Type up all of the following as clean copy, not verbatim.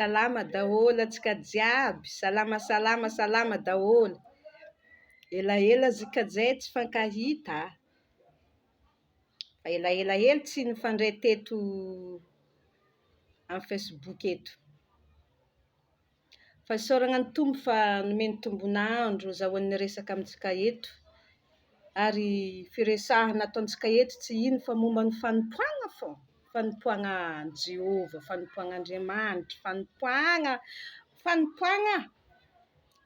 Salama daholo antsika jiaby, salama daholo. Elaela zika zay tsy fankahita. Fa elaela hely tsy nifandray teto amin'ny Facebook eto. Fa isaorana ny tombo fa nomeny tombonandro zahoan'ny resaka amintsika eto. Ary firesahana ataontsika eto tsy ino fa momba ny fanompoagna fô. Fanompoagna Jehova, fanompoagna Andriamanitra, fanompoagna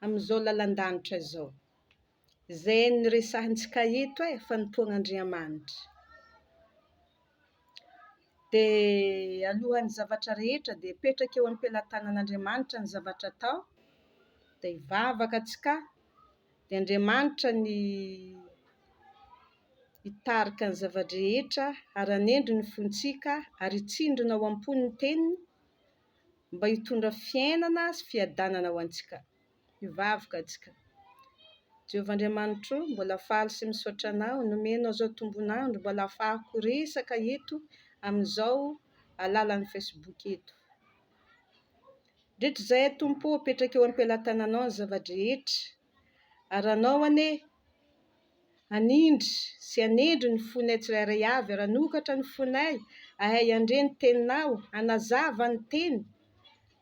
amin'izao lalan-danitra izao. Zay ny resahantsika eto e, fanompoagna Andriamanitra. Dia alohan'ny zavatra rehetra dia petraka eo am-pelatanan'Andriamanitra ny zavatra atao. Dia hivavaka antsika, dia Andriamanitra ny hitarika ny zavadrehetra, ary hanendry ny fontsika, ary hitsindrona ao am-pony ny teniny, mba hitondra fiainana sy fiadanana ho antsika. Hivavaka antsika. Jehovah Andriamanitro, mbola faly sy misaotra anao, nomenao zao tombonandro, mbola ahafahako resaka eto amin'izao alalan'ny Facebook eto. Drehetra izay Tompo, petraka eo am-pelatananao ny zavadrehetra, ary anao anie hanindry sy hanendry ny fonay tsirairay avy, ary hanokatra ny fonay, ahay andre ny teninao, hanazava ny teny,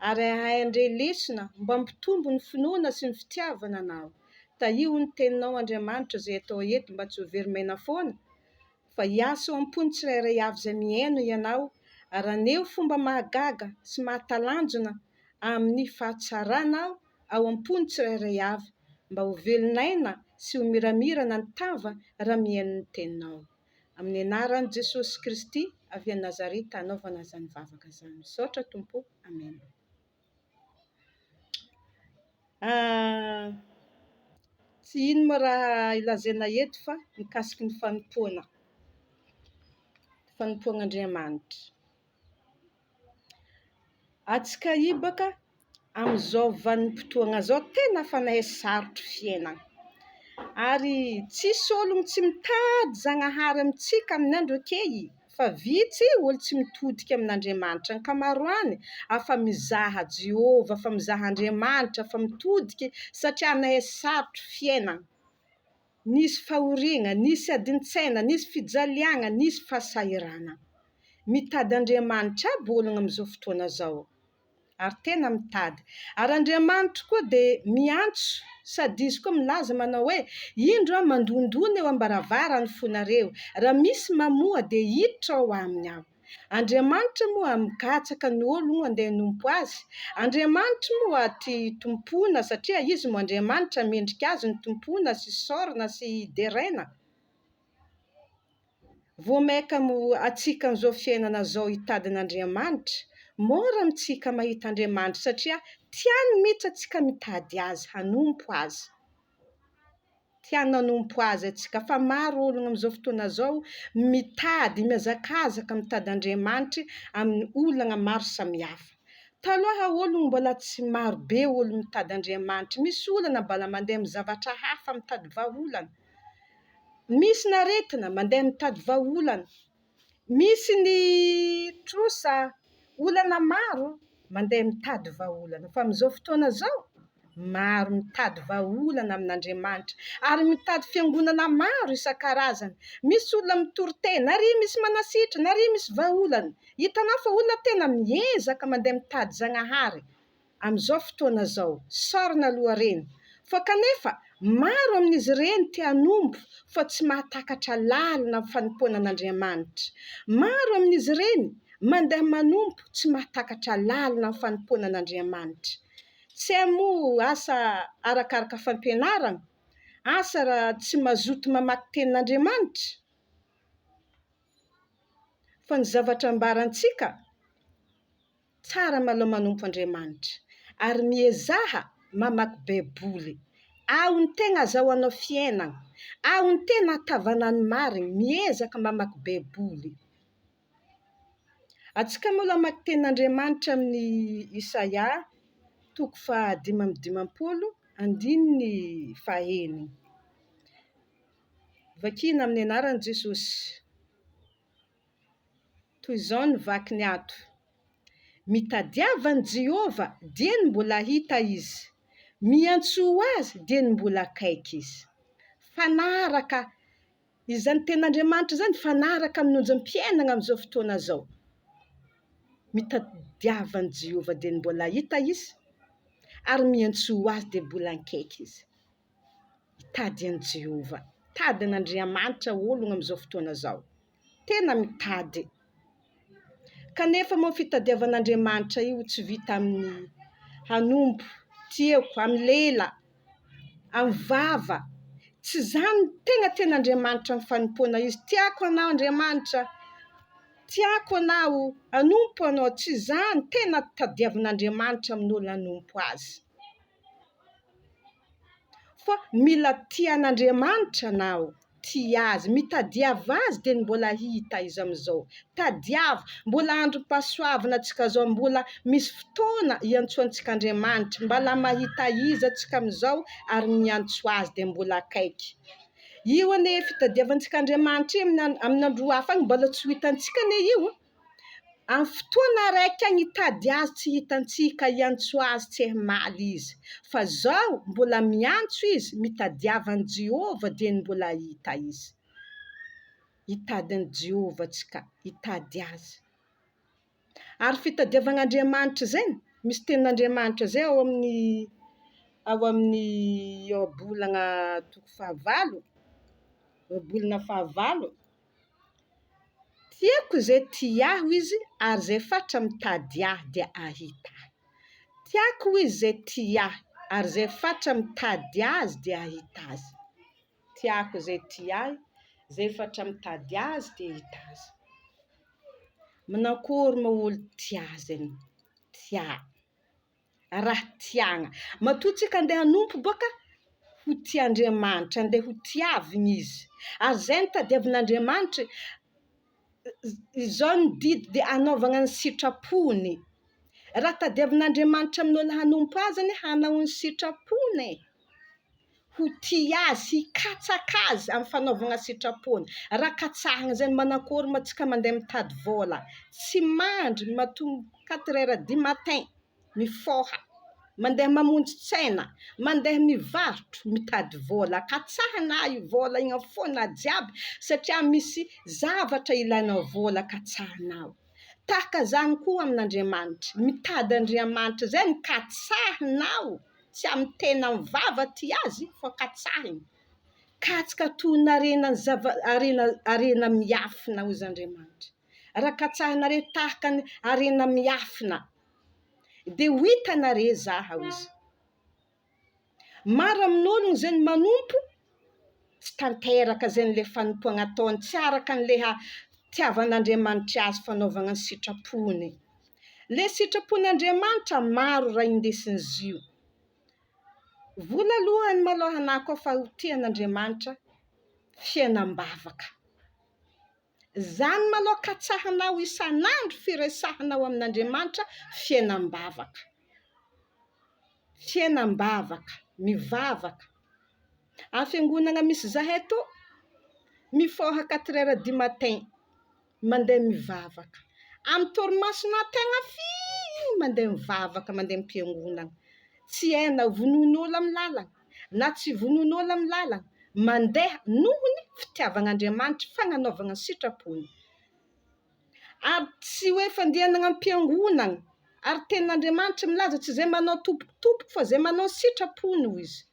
ary ahay andre lesona mba hampitombo ny finoana sy ny fitiavana anao. Tahio ny teninao Andriamanitra izay atao eto mba tsy ho verimaina foana, fa hiasa ao am-pony tsirairay avy izay miaino ianao, ary aneo fomba mahagaga sy mahatalanjona amin'ny fahatsarana ao am-pony tsirairay avy, mba ho velonaina sy ho miramirana ny tava raha miaino ny teninao. Amin'ny anaran'i Jesosy Kristy avy a Nazareta anaovana izany vavaka izany. Misaotra Tompo. Amen. Tsy ino moa raha ilazaina eto fa mikasiky ny fanompoana. Fanompoan'Andriamanitra. Atsika ibaka amin'izao vanim-potoana izao tena fanahy sarotro fiainana. Ary tsisy ologno tsy mitady Zagnahary amintsika amin'ny andro akey, fa vitsy olo tsy mitodika amin'Andriamanitra. Ankamaroany afa mizaha Jehova, afa mizaha Andriamanitra, afa mitodika satria nahay sarotro fiainana. Nisy fahoriana, nisy adin-tsaina, nisy fijaliana, nisy fasahirana. Mitady Andriamanitra aby ologno amin'izao fotoana izao. Ary tena mitady. Ary Andriamanitra koa dia miantso, sady izy koa milaza manao hoe indro aho mandondona eo am-baravarany fonareo. Raha misy mamoa dia hiditra ao aminy aho. Andriamanitra moa migatsaka ny ologno andeha hanompo azy. Andriamanitra moa tia tompona satria izy moa Andriamanitra mendrika azy ny tompona sy saorina sy deraina. Vao maika atsika amin'izao fiainana izao hitadin'Andriamanitra, mora amintsika mahita Andriamanitra satria tiany mihitsy atsika mitady azy, hanompo azy. Tiany hanompo azy atsika. Fa maro ologno amin'izao fotoana izao mitady, mihazakazaka mitady Andriamanitra amin'ny olana maro samihafa. Taloha ologno mbola tsy maro be olo mitady Andriamanitra. Misy olana mbola mandeha amin'ny zavatra hafa mitady vahaolana. Misy ny aretina mandeha mitady vahaolana. Misy ny trosa olana maro mandeha mitady vahaolana. Fa amin'izao fotoana izao maro mitady vahaolana amin'Andriamanitra, ary mitady fiangonana maro isan-karazany. Misy olona mitory-tena, nary misy manasitra, nary misy vahaolana. Hitanao fa olona tena miezaka mandeha mitady Zagnahary amin'izao fotoana izao. Saorina aloha reny. Fa kanefa maro amin'izy ireny te hanompo fa tsy mahatakatra lalina amin'ny fanompoana an'Andriamanitra. Maro amin'izy ireny mandeha manompo tsy mahatakatra lalina amin'ny fanompoana an'Andriamanitra. Tsy hamoa asa arakaraka fampianarana, asa raha tsy mazoto mamaky tenin'Andriamanitra. Fa ny zavatra ambarantsika, tsara maloha manompo Andriamanitra, ary miezaha mamaky baiboly. Ao ny tena azahoanao fiainana, ao ny tena hatavana ny marina, miezaka mamaky baiboly. Atsika maloha mamaky tenin'Andriamanitra amin'ny Isaia 5:1-9. Vakina amin'ny anaran'i Jesosy. Toy izao ny vaky ny ato. mitadiava ny Jehova dia ny mbola hita izy, miantsoa azy dia ny mbola akaiky izy. Fanaraka izany ten'Andriamanitra zany, fanaraka amin'onjam-piainana amin'izao fotoana zao. Mitadiava ny Jehova dia ny mbola hita izy, ary miantsoa azy dia mbola akaiky izy. Mitady an'i Jehova, mitady an'Andriamanitra olona amin'izao fotoana zao. Tena mitady. Kanefa moa fitadiavan'Andriamanitra io tsy vita amin'ny hanompo, tiako, amin'ny lela, amin'ny vava. Tsy zany tena Andriamanitra ny fanompoana izy. Tiako anao Andriamanitra, tiako anao, hanompo anao. Tsy zany tena tadiavan'Andriamanitra amin'olona hanompo azy. Fa mila tia an'Andriamanitra anao, tia azy, mitadiava azy dia mbola hita izy amin'izao. Tadiava, mbola androm-pahasoavana antsika zao, mbola misy fotoana iantsoantsika Andriamanitra, mbala mahita izy antsika amin'izao ary miantso azy dia mbola akaiky. Io anie fitadiavantsika Andriamanitra amin'ny andro hafa agny mbola tsy ho hitantsika anie io. Amin'ny fotoana raiky agny hitady azy tsy hitantsika, hiantso azy tsy himaly izy. Fa zao mbola miantso izy, mitadiava an'i Jehova dia mbola hita izy. Hitady an'i Jehova tsika, hitady azy. Ary fitadiavan'Andriamanitra zay, misy tenin'Andriamanitra zay ao amin'ny ohabolana toko 5, ohabolana 5. Tiako izay tia aho izy, ary zay fatra mitady ahy dia ahita. Tiako izy izay tia ahy, ary zay fatra mitady azy dia ahita azy. Tiako izay tia ahy, zay fatra mitady azy dia ahita azy. Manakory moa olo tia azy any? Tia. Raha tiagna. Matoa tsika andeha hanompo boka ho tia Andriamanitra, andeha ho tiavina izy. Ary zay ny tadiavan'Andriamanitra, izao ny didy dia hanaovana ny sitrapony. Raha tadiavan'Andriamanitra amin'olona hanompo azy anie, hanao ny sitrapony. Ho tia azy, hikatsaka azy amin'ny fanaovana sitrapony. Raha katsahana zay manakory moa tsika mandeha mitady vola. Tsy mandry matombo 4h du matin, mifoha, mandeha mamonjy tsena, mandeha mivarotro, mitady vola. Katsahana io vola io foana jiaby satria misy zavatra ilainao vola katsahanao. Tahaka zany koa amin'Andriamanitra. Mitady Andriamanitra zay ny katsahanao. Tsy amin'ny tena mivava ty azy, fa katsahiny. Katsaka toy ny arena miafina hozy Andriamanitra. Raha katsahinareo tahaka ny arena miafina, dia ho hitanareo zaho izy. Maro amin'olona zay ny manompo, tsy tanteraka zay n'ilay fanompoana ataony, tsy araka n'ilay tiavan'Andriamanitra azy fanaovana ny sitrapony. Le sitrapon'Andriamanitra maro raha indesin'izy io. Voalohany maloha anahy koa fa ho tian'Andriamanitra, fiainam-bavaka. Zany maloha katsahanao isan'andro, firesahanao amin'Andriamanitra, fiainam-bavaka. Fiainam-bavaka, mivavaka. Amin'ny fiangonana misy zahay to, mifoha 4h du matin, mandeha mivavaka. Amin'ny torimasona tegna fino mandeha mivavaka, mandeha am-piangonana. Tsy hay na vonon'olo amin'ny lalana, na tsy vonon'olo amin'ny lalana, mandeha nohony fitiavan'Andriamanitra, fagnanaovana sitrapony. Ary tsy hoe fandehanana am-piangonana, ary tenin'Andriamanitra milaza tsy zay manao tompotompoka, fa zay manao sitrapony hoy izy.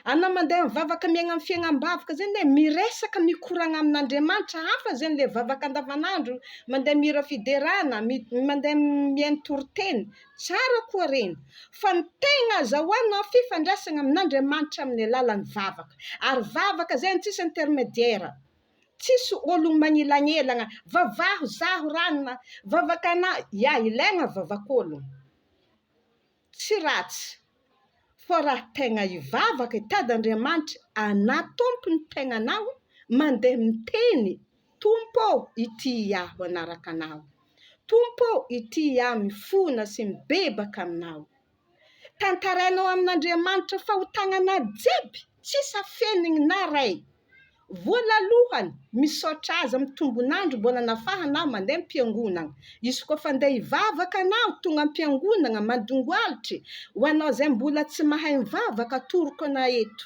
Anao mandeha mivavaka miaina amin'ny fiainam-bavaka zay ilay miresaka, mikorana amin'Andriamanitra, hafa zay ilay vavaka andavanandro, mandeha mihira fiderana, mandeha mihaino toriteny, tsara koa reny. Fa ny tegna azahoanao fifandraisana amin'Andriamanitra amin'ny alalan'ny vavaka. Ary vavaka zay ny tsisy intermédiaire. Tsisy olona magnelagnelan, vavaho zaho ranona, vavakanahy, ilaina vavak'olona. Tsy ratsy. Fa raha tegna hivavaka, hitady Andriamanitra, anatompony tegnanao, mandeha miteny, Tompo ity aho anaraka anao. Tompo ity aho mifona sy mibebaka aminao. Tantarainao amin'Andriamanitra fa ho tagnana jeby, tsisy afeniny na ray. voalalohany misaotra azy amin'ny tombonandro mbola nafahanao mandeha am-piangonana. Izy koa fa andeha hivavaka anao tonga am-piangonana mandongoalitry, ho anao zay mbola tsy mahay mivavaka toroko ana eto.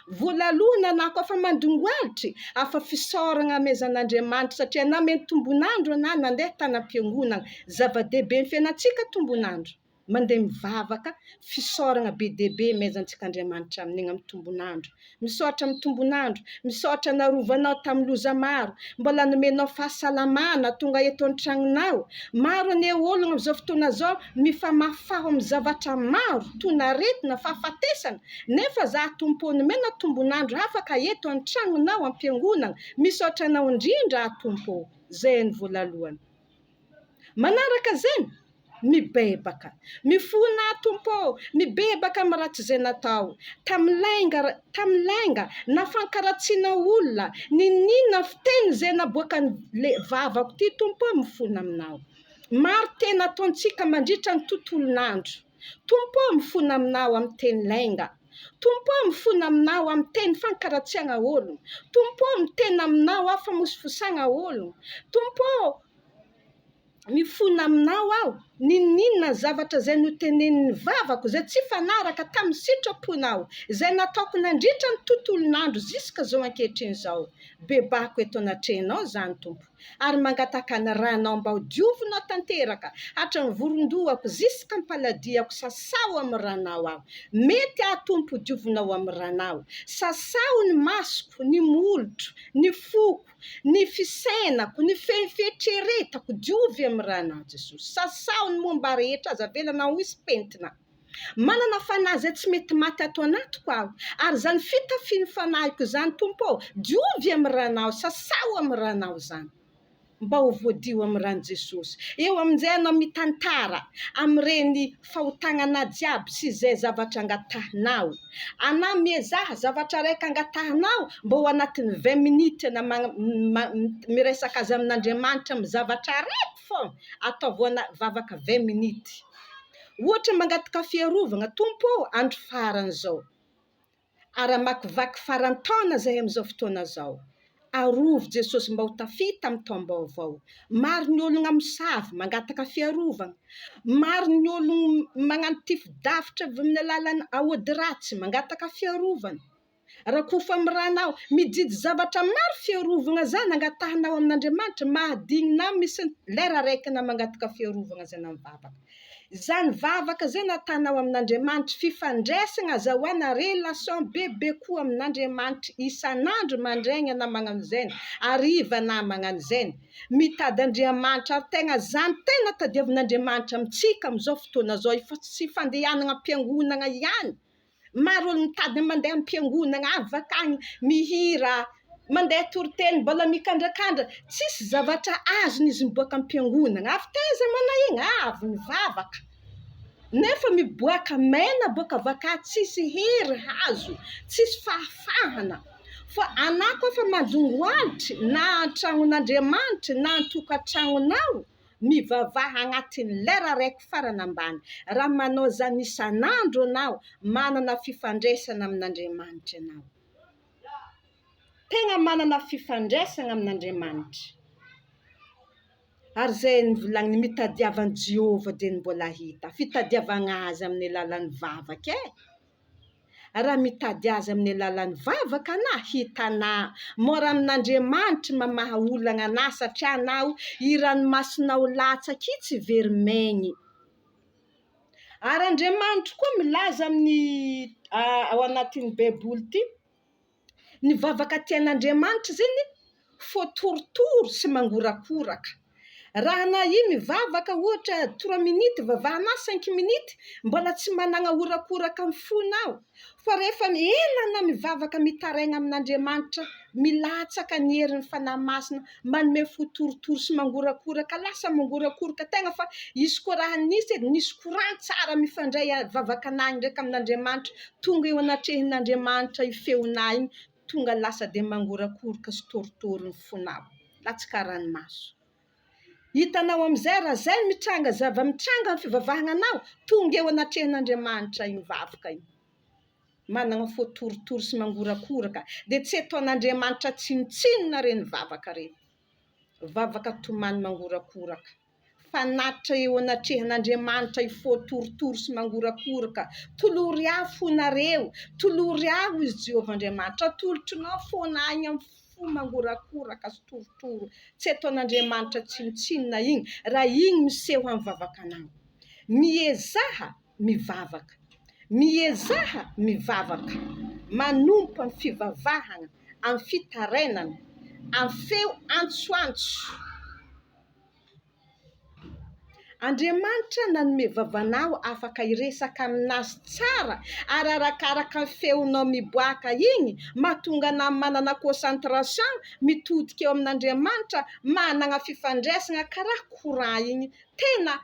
Voalalohany anao koa fa mandongoalitry, afa fisaorana amezan'Andriamanitra satria na mety tombonandro ana nandeha tany am-piangonana. Zava-dehibe ny fiainantsika tombonandro. Mandeha mivavaka, fisaorana be dehibe mezantsika Andriamanitra amin'igny amin'ny tombonandro. Misaotra amin'ny tombonandro, misaotra narovanao tamin'ny loza maro, mbola nomenao fahasalamana tonga eto an-tragnonao. Maro ane olona amin'izao fotoana zao mifamafaho amin'ny zavatra maro, tonaretina, fahafatesana. Nefa za Tompo nomena tombonandro afaka eto an-tragnonao am-piangonana. Misaotra anao indrindra Tompo. Zay ny voalalohany. Manaraka zay, mibebaka, mifona Tompo, mibebaka amin'ny ratsy zay natao. Tam'lainga nafankaratsiana olona, ninina fiteny zay naboaka le vavako ty Tompo mifona aminao. Maro tena ataontsika mandritra ny tontolonandro. Tompo mifona aminao amin'ny teny lainga. Tompo mifona aminao amin'ny teny fankaratsiana olona. Tompo miteny aminao afamosifosana olona. Tompo mifona aminao aho, ninina zavatra zay notenenin'ny vavako zay tsy fanaraka tamin'ny sitraponao, zay nataoko nandritra ny tontolonandro ziska zao ankehitriny zao. Bebako eto anatrehanao zany Tompo, ary mangataka ny ranao mba ho diovinao tanteraka, hatran'ny vorondohako ziska ny paladiako, sasao amin'ny ranao aho. Mety Tompo diovinao amin'ny ranao, sasao ny masoko, ny molotro, ny foko, ny fisainako, ny fieritreretako, diovy amin'ny ranao Jesosy. Sasao ny momba rehetra aza avelanao hisy pentina. Manana fanahy zay tsy mety maty ato anatiko aho, ary zany fitafiny fanahiko zany Tompo, diovy amin'ny ranao, sasao amin'ny ranao zany. Mba ho voadio amin'ny rano Jesosy. Eo amin'izay anao mitantara amin'ireny fahotagnana jiaby sy izay zavatra angatahinao. Anao mihezaha zavatra raika angatahinao mba ho anatin'ny 20 minitra na miresaka azy amin'Andriamanitra amin'ny zavatra raiky foana, ataovana vavaka 20 minitra. Ohatra mangataka fiarovana, Tompo andro farany zao. Ary amakivaky faran-taona zahay amin'izao fotoana zao. Arovo Jesosy mba ho tafita amin'ny taom-baovao. Maro ny olona misavy mangataka fiarovana. Maro ny olona magnano tifo-davitra avy amin'ny alalan'ny ahody ratsy mangataka fiarovana. Raha kofa amin'ny ranao, mijidy zavatra maro fiarovana zany angatahinao amin'Andriamanitra, mahadinina misy lera raiky na mangataka fiarovana zay na mivavaka. Zany vavaka zay natanao amin'Andriamanitra, fifandraisana, azahoana relation bebe koa amin'Andriamanitra isan'andro mandraigna na magnano zainy, hariva na magnano zainy. Mitady Andriamanitra, ary tegna zany tena tadiavin'Andriamanitra amintsika amin'izao fotoana zao, tsy fandehanana am-piangonana ihany. Maro olo mitady mandeha am-piangonana avy akany mihira, mandeha toriteny, mbola mikandrakandra, tsisy zavatra azony izy miboaka am-piangonana. Avy taiza manao igny, avy mivavaka. Nefa miboaka maina boaka vaka, tsisy hery hazo, tsisy fahafahana. Fa anao fa mandongoalitry na an-tragnon'Andriamanitra na an-tokantragnonao, mivavaha agnatin'ny lera raiky farany ambany. Raha manao zany isan'andro anao, manana fifandraisana amin'Andriamanitra anao. Tegna manana fifandraisana amin'Andriamanitra. Ary zay nivolagny mitadiavan'i Jehova dia mbola hita. Fitadiavana azy amin'ny alalan'ny vavaka e. Raha mitady azy amin'ny alalan'ny vavaka na hitanà. Mora amin'Andriamanitra mamaha olana anà satria anao i-ranomasinao latsaka ity tsy very maigny. Ary Andriamanitra koa milaza amin'ny ao anatin'ny Baiboly ity. Ny vavaka tian'Andriamanitra zany fo torotoro sy mangorakoraka. Raha na i mivavaka ohatra 3 minutes vavahana 5 minutes, mbola tsy manana horakoraka amin'ny fonao. Fa rehefa elana mivavaka mitaraigna amin'Andriamanitra, milatsaka ny herin'ny fanahy masina, manome fo torotoro sy mangorakoraka, lasa mangorakoraka tegna fa izy koa raha nisy courant tsara mifandray vavakanay ndraiky amin'Andriamanitra, tonga eo anatrehin'Andriamanitra i feonay igny, tonga lasa dia mangorakoraka sy torotoro ny fonao. Latsaka ranomaso. Hitanao amin'izay raha zay mitranga zava-mitranga ny fivavahana anao, tonga eo anatrehin'Andriamanitra iny vavaka iny. manana fotorotoro sy mangorakoraka, dia tsy ataon'Andriamanitra tsinotsinona reny vavaka reny. Vavaka tomany mangorakoraka. Fanatitra eo anatrehan'Andriamanitra i fotorotoro sy mangorakoraka. Tolory aho fonareo, tolory aho izy Jehovah Andriamanitra, tolotrinao foana agny amin'ny fo mangorakoraka sy torotoro. Tsy ataon'Andriamanitra tsinotsinona igny, raha igny miseho amin'ny vavakanao. Miezaha mivavaka, miezaha mivavaka, manompo amin'ny fivavahana, amin'ny fitarainana, amin'ny feo antsoantso. Andriamanitra nanome vavanao afaka hiresaka aminazy tsara, ary arakaraka ny feonao miboaka igny, mahatonga anao manana concentration, mitodika eo amin'Andriamanitra, manana fifandraisana karaha courant igny. Tena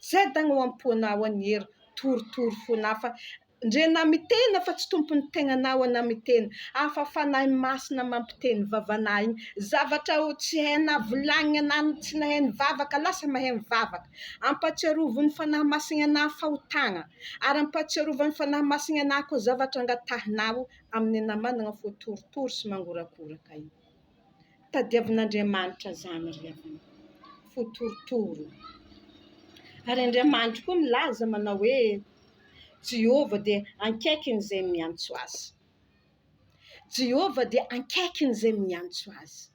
zay dagny ho ampoanao any hery, torotoro foana fa ndre na mitena fa tsy tompony tegnanao na mitena, afafanahy masina mampiteny vavanahy igny. Zavatra tsy hainao volagnina na tsy nahay nivavaka, lasa mahay mivavaka. Ampatsiarovany fanahy masina anahy fahotana, ary ampatsiarovany fanahy masina anahy koa zavatra angatahinao amin'ny ana manana fotorotoro sy mangorakoraka igny. Tadiavin'Andriamanitra zany ry havana, fotorotoro. Ary Andriamanitra koa milaza manao hoe Jehovah dia ankaikiny izay miantso azy. Jehovah dia ankaikiny izay miantso azy.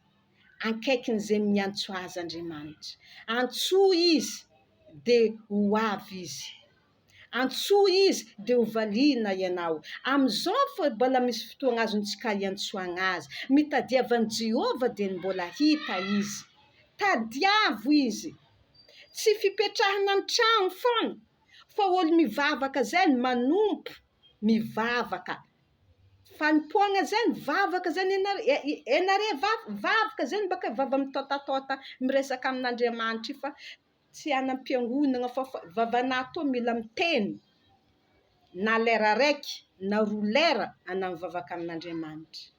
Ankaikiny izay miantso azy Andriamanitra. Antsoa izy dia ho avy izy. Antsoa izy dia ho valiana ianao. Amin'izao fa mbola misy fotoana azontsika iantsoana azy. Mitadiavan'i Jehovah dia mbola hita izy. Tadiavo izy. Tsy fipetrahana an-trano foana, fa olo mivavaka zay manompo mivavaka. Fanompoana zay mivavaka zay enare vavaka zay baka vava mitatata miresaka amin'Andriamanitra fa tsy anam-piangonana fa vavanahy to mila miteny na lera raiky na roa lera ana mivavaka amin'Andriamanitra.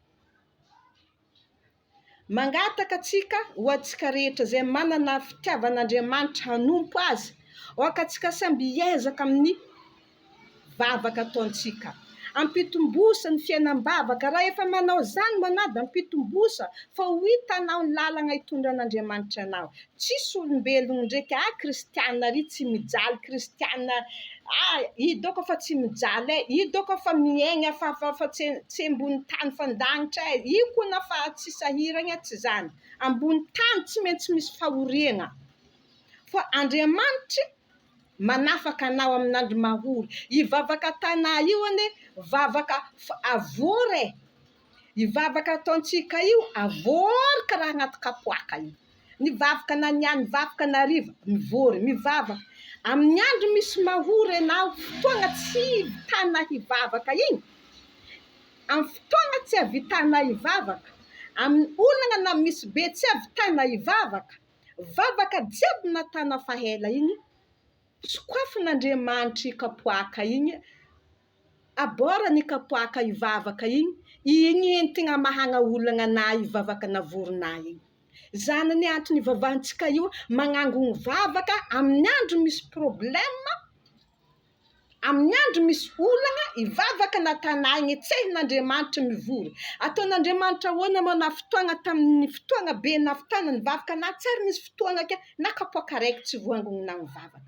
Mangataka atsika ho atsika rehetra zay manana fitiavan'Andriamanitra hanompo azy, oka atsika samby hiezaka amin'ny vavaka ataontsika. Ampitombosa ny fiainam-bavaka. Raha efa manao zany manao da ampitombosa fa ho hitanao ny lalana hitondran'Andriamanitra anao. Tsisy olombelogno ndraiky kristiana ry tsy mijaly, kristiana idoko fa tsy mijaly, idoko fa miaigna fa tsy ambony tany fandanitra, io koa fa tsy sahirana tsy zany. Ambony tany tsy maintsy misy fahoriana. Fa Andriamanitra manafaka anao amin'andro mahory. Ivavaka tanà io ane vavaka avory. Ivavaka ataontsika io avory karaha anaty kapoaka io. Ny vavaka na niany, vavaka na riva, mivory, mivavaka. Amin'ny andro misy mahory anao, fotoana tsy vitana hivavaka igny. Amin'ny fotoana tsy havitana hivavaka, amin'ny olana na misy be tsy havitana hivavaka, vavaka jiaby natana fahela igny, sokafin'Andriamanitra kapoaka igny, abora ny kapoaka hivavaka igny entina mahana olana na hivavaka na vorona igny. Zany ny antony ivavahantsika io magnango ny vavaka amin'ny andro misy problème, amin'ny andro misy olana, ivavaka natanà igny etsehin'Andriamanitra mivory. Ataon'Andriamanitra hoana mana fotoana tamin'ny fotoana be navitana ny vavaka na tsara nisy fotoana ke na kapoaka raiky tsy voangona ny vavaka.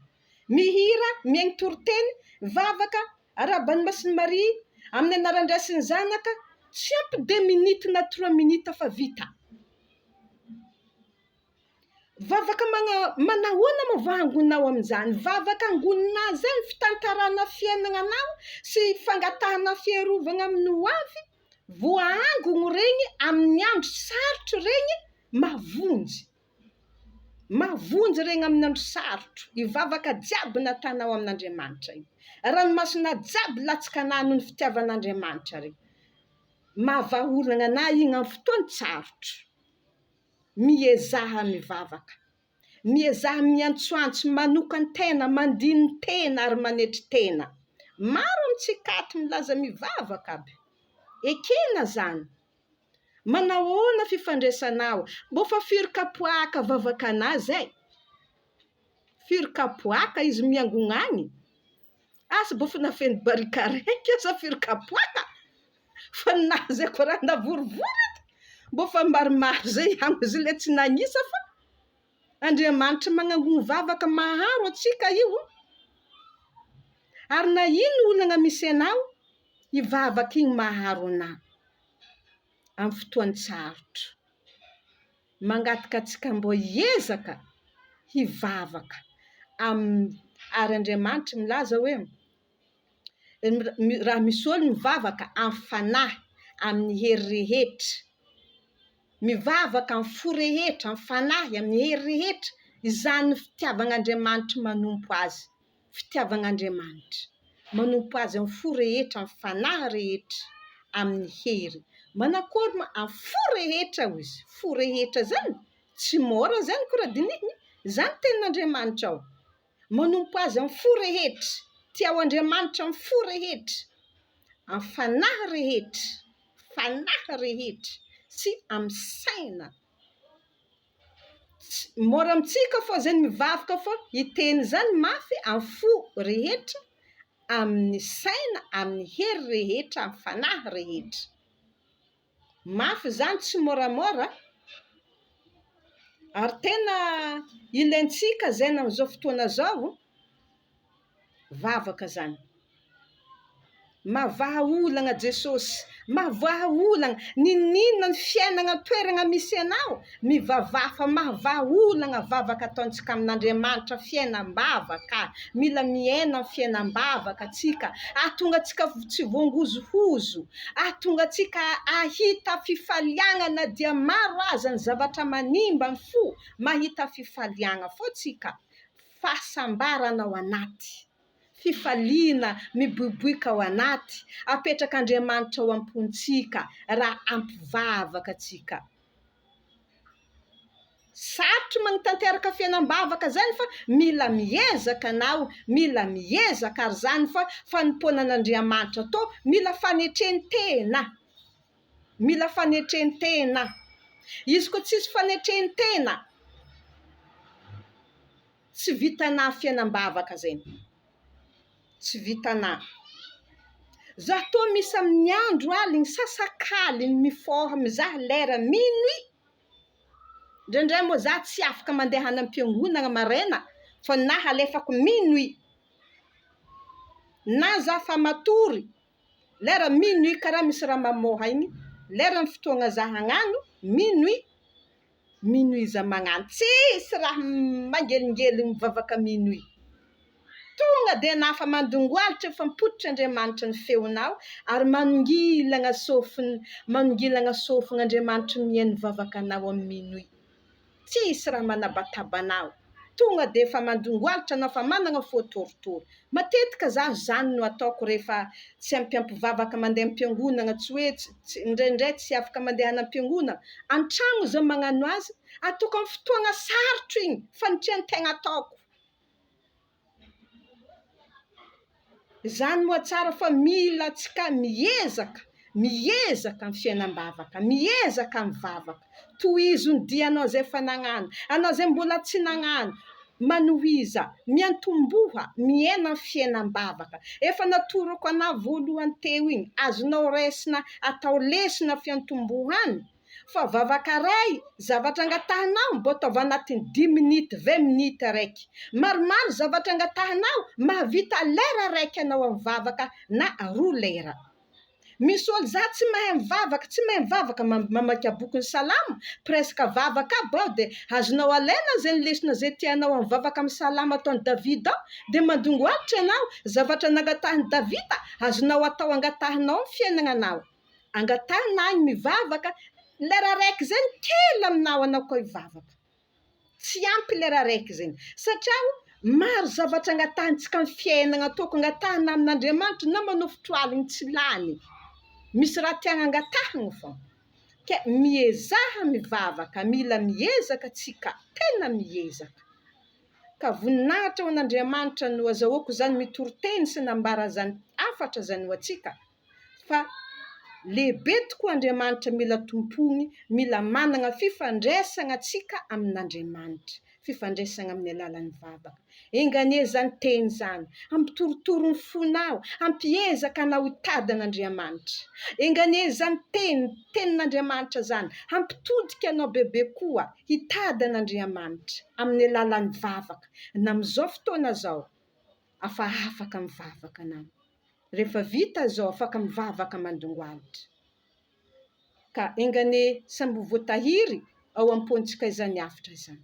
Mihira, miaigny toroteny, vavaka, araban'ny Masin'i Maria, amin'ny anaran-drasin'ny zanaka, tsy ampy 2 minutes na 3 minutes fa vita. Vavaka manahoana mo voangonao amin'izany? Vavaka angonina zay ny fitantarana fiainananao sy fangatahana fiarovana amin'ny ho avy, voangony regny amin'ny andro sarotro regny mavonjy. Mavonjy regny amin'ny andro sarotro. Ivavaka jiaby natanao amin'Andriamanitra igny. Ranomasina jiaby latsaka anao noho ny fitiavan'Andriamanitra regny. Mahavaolana anao igny amin'ny fotoana sarotro. Miezaha mivavaka. Miezaha miantsoantso, manokany tena, mandiny tena ary manetry tena. Maro amitsikato milaza mivavaka aby. Ekena zany. Manahoana fifandraisanao? Mbô fa firy kapoaka vavakanazy ay? Firy kapoaka izy miangonany? asa bo fa nafeny barika raiky asa firikapoaka fa nazy ako raha navorivory mbo fa maromaro zay amo izy le tsy nanisa fa Andriamanitra magnangony vavaka maharo atsika io ary na ino olana misy anao ivavaka igny maharo anao amin'ny fotoany sarotra mangataka atsika mbo hiezaka hivavaka ary Andriamanitra milaza hoe raha misy olo mivavaka amin'ny fanahy amin'ny hery rehetra mivavaka amin'ny fo rehetra amin'ny fanahy amin'ny hery rehetra izany fitiavan'Andriamanitra manompo azy fitiavan'Andriamanitra manompo azy amin'ny fo rehetra amin'ny fanahy rehetra amin'ny hery manakory amin'ny fo rehetra ho izy fo rehetra zany tsy mora zany koa dinihiny zany tenin'Andriamanitra ao manompo azy amin'ny fo rehetra tiao Andriamanitra amin'ny fo rehetra amin'ny fanahy rehetra sy amin'ny saina mora amintsika fô zany mivavaka fô hiteny zany mafy amin'ny fo rehetra amin'ny saina amin'ny hery rehetra amin'ny fanahy rehetra mafy zany tsy moramora ary tena ilaintsika zany amin'izao fotoana zao vavaka zany mavaha olana Jesosy mavaha olana ninona ny fiainana toerana misy anao mivavaha fa mavaha olana vavaka ataontsika amin'Andriamanitra fiainam-bavaka mila miaina amin'ny fiainam-bavaka atsika ahatonga atsika tsy voangozohozo ahatonga atsika ahita fifaliana na dia maro aza ny zavatra manimba ny fo mahita fifaliana fô tsika fahasambarana ao anaty fifaliana miboiboika ao anaty apetrak'Andriamanitra ao am-pontsika raha ampivavaka atsika sarotra magnitanteraka fiainam-bavaka zany fa mila miezaka anao mila miezaka ary zany fa fanompoanan'Andriamanitra to mila fanetrentena izy koa tsisy fanetrentena tsy vitanà fiainam-bavaka zany tsy vitanà zaho tô misy amin'ny andro aligny sasakaligny mifôha mizaha lera minuit ndraindray moa za tsy afaka mandeha any am-piangonana maraina fa nahy alefako minuit na za fa matory lera minuit karaha misy raha mamôha igny lera ny fotoagna za hagnano minuit za magnano tsisy raha mangelingely mivavaka minuit tonga de na fa mandongoalitra efa mipoditra Andriamanitra ny feonao ary manongilana sofin'Andriamanitra mihaino vavaka anao amin'ny minuit tsisy raha manabatabanao tonga de efa mandongoalitra anao fa manana fotoritory matetika za zany no ataoko rehefa tsy ampiampivavaka mandeha am-piangonana tsy hoe indraindray tsy afaka mandeha any am-piangonana an-tragno zao magnano azy ataoko amin'ny fotoagna sarotra igny fanotrehan-tegna ataoko zany moa tsara fa mila atsika miezaka amin'ny fiainam-bavaka miezaka mivavaka tohizony dianao zay fa nagnano anao zay mbola tsy nagnano manohiza miantomboha miaina amin'ny fiainam-bavaka efa natorako anao voalohany teo igny azonao raisina atao lesina fiantombohany fa vavaka ray zavatra angatahanao mbo ataova anatin'ny 10 minutes 20 minutes araiky maromaro zavatra angatahanao mahavita lera raiky anao amin'ny vavaka na 2 lera misy olo za tsy mahay mivavaka mamaky bokin'ny salamo presque vavaka bao de azonao alaina zay lesina zay tianao amin'ny vavaka amin'ny salamo ataon'ny Davida de mandongoalitra anao zavatra nangatahany Davida azonao atao angatahanao amin'ny fiainagnanao angatahanao mivavaka lera raiky zany kely aminao anao koa hivavaka tsy ampy lera raiky zany satria maro zavatra angatahantsika amin'ny fiainana ataoko angatahana amin'Andriamanitra na manofotro aligny tsy lany misy raha tiana angatahana fô ke miezaha mivavaka mila miezaka tsika tena miezaka ka voninahitra ho an'Andriamanitra no azahoako zany mitoriteny sy nambara zany afatra zany ho atsika fa lehibe tokoa Andriamanitra mila tompony mila manana fifandraisana atsika amin'Andriamanitra fifandraisana amin'ny alalan'ny vavaka. Enganie zany teny zany, ampitorotoro ny fonao, ampiezaka anao hitady an'Andriamanitra. Enganie zany tenin'Andriamanitra zany, ampitodika anao bebe koa hitady an'Andriamanitra amin'ny alalan'ny vavaka. Na amin'izao fotoana zao, afaka mivavaka anao. Rehefa vita zao, afaka mivavaka mandongoalitra. Ka enganie samby voatahiry ao am-pontsika izany hafatra izany.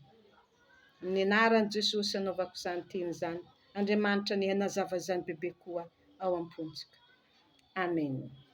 Amin'ny anaran'i Jesosy anaovako izany teny izany. Andriamanitra ny hanazava izany bebe koa ao am-pontsika. Amen.